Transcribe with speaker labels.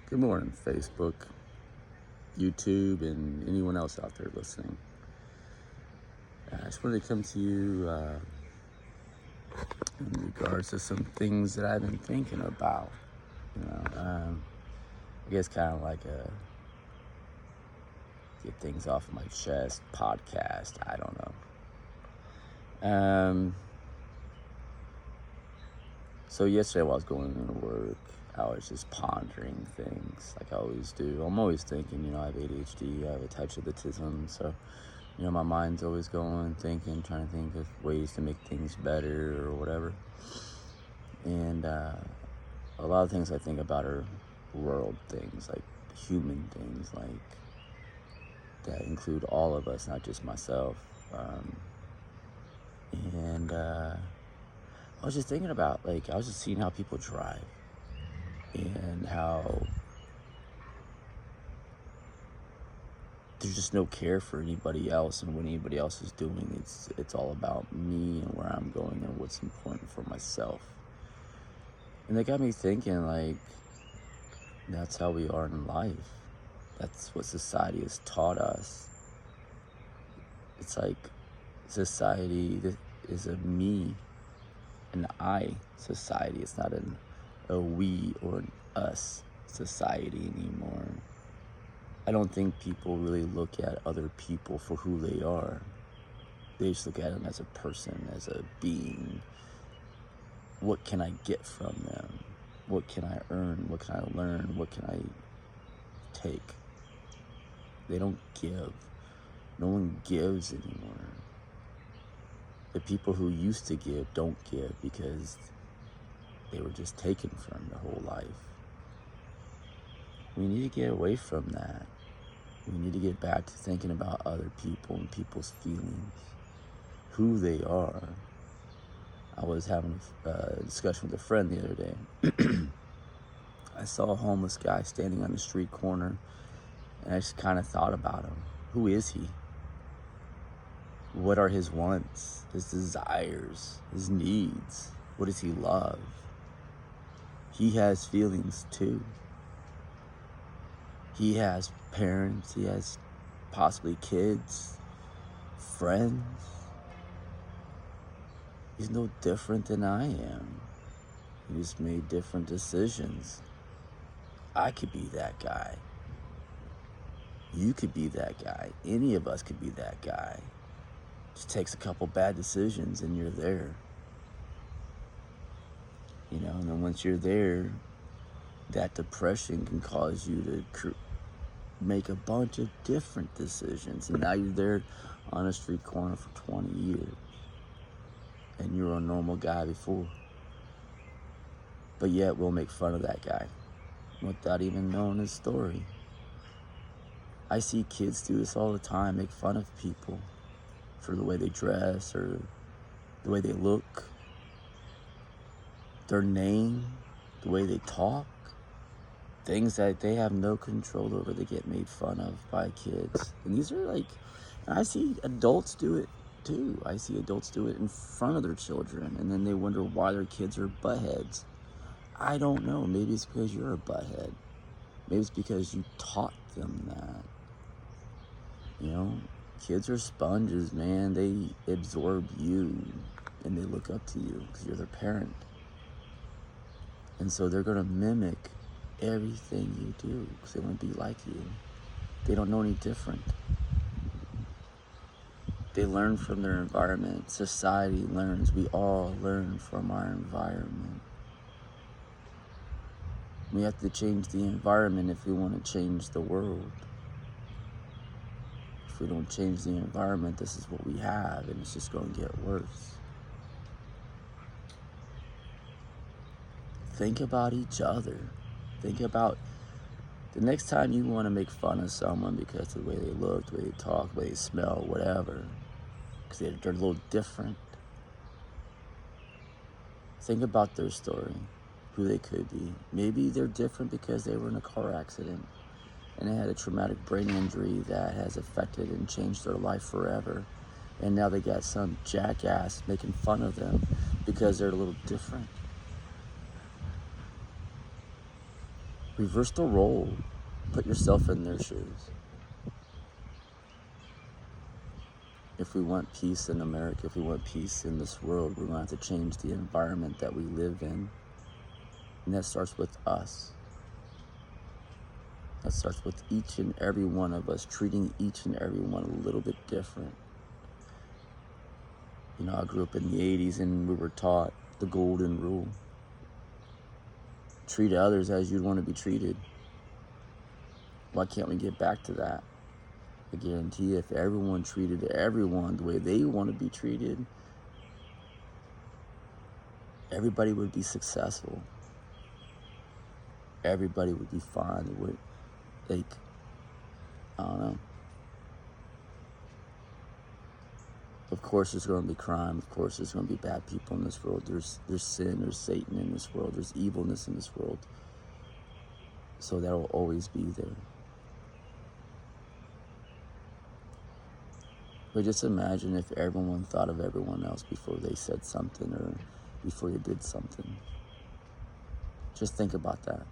Speaker 1: Good morning, Facebook, YouTube, and anyone else out there listening. I just wanted to come to you in regards to some things that I've been thinking about. I guess kind of like a get things off of my chest podcast. I don't know. So yesterday while I was going into work, I was just pondering things like I always do. I'm always thinking, I have ADHD, I have a touch of autism, so, my mind's always going, thinking, trying to think of ways to make things better or whatever. And a lot of things I think about are world things, like human things, like that include all of us, not just myself. I was just thinking about, I was just seeing how people drive and how there's just no care for anybody else, and what anybody else is doing, it's all about me and where I'm going and what's important for myself. And that got me thinking, that's how we are in life. That's what society has taught us. It's like society is a me and I society. It's not a we or an us society anymore. I don't think people really look at other people for who they are. They just look at them as a person, as a being. What can I get from them? What can I earn? What can I learn? What can I take? They don't give. No one gives anymore. The people who used to give don't give because they were just taken from their whole life. We need to get away from that. We need to get back to thinking about other people and people's feelings, who they are. I was having a discussion with a friend the other day. I saw a homeless guy standing on the street corner, and I just kind of thought about him. Who is he? What are his wants, his desires, his needs? What does he love? He has feelings too. He has parents, he has possibly kids, friends. He's no different than I am. He just made different decisions. I could be that guy. You could be that guy. Any of us could be that guy. Just takes a couple bad decisions and you're there. And then once you're there, that depression can cause you to make a bunch of different decisions. And now you're there on a street corner for 20 years. And you're a normal guy before. But yet we'll make fun of that guy without even knowing his story. I see kids do this all the time, make fun of people for the way they dress or the way they look, their name, the way they talk. Things that they have no control over, they get made fun of by kids. And these are and I see adults do it too. I see adults do it in front of their children, and then they wonder why their kids are buttheads. I don't know. Maybe it's because you're a butthead. Maybe it's because you taught them that. Kids are sponges, man. They absorb you, and they look up to you because you're their parent. And so they're going to mimic everything you do because they want to be like you. They don't know any different. They learn from their environment. Society learns. We all learn from our environment. We have to change the environment if we want to change the world. If we don't change the environment, this is what we have, and it's just going to get worse. Think about each other. Think about the next time you want to make fun of someone because of the way they look, the way they talk, the way they smell, whatever, because they're a little different. Think about their story, who they could be. Maybe they're different because they were in a car accident and they had a traumatic brain injury that has affected and changed their life forever. And now they got some jackass making fun of them because they're a little different. Reverse the role. Put yourself in their shoes. If we want peace in America, if we want peace in this world, we're going to have to change the environment that we live in. And that starts with us. That starts with each and every one of us, treating each and every one a little bit different. You know, I grew up in the 80s and we were taught the golden rule. Treat others as you'd want to be treated. Why can't we get back to that? I guarantee you, if everyone treated everyone the way they want to be treated, everybody would be successful. Everybody would be fine. It would, like, I don't know. Of course there's going to be crime. Of course there's going to be bad people in this world. There's sin, there's Satan in this world. There's evilness in this world. So that will always be there. But just imagine if everyone thought of everyone else before they said something or before they did something. Just think about that.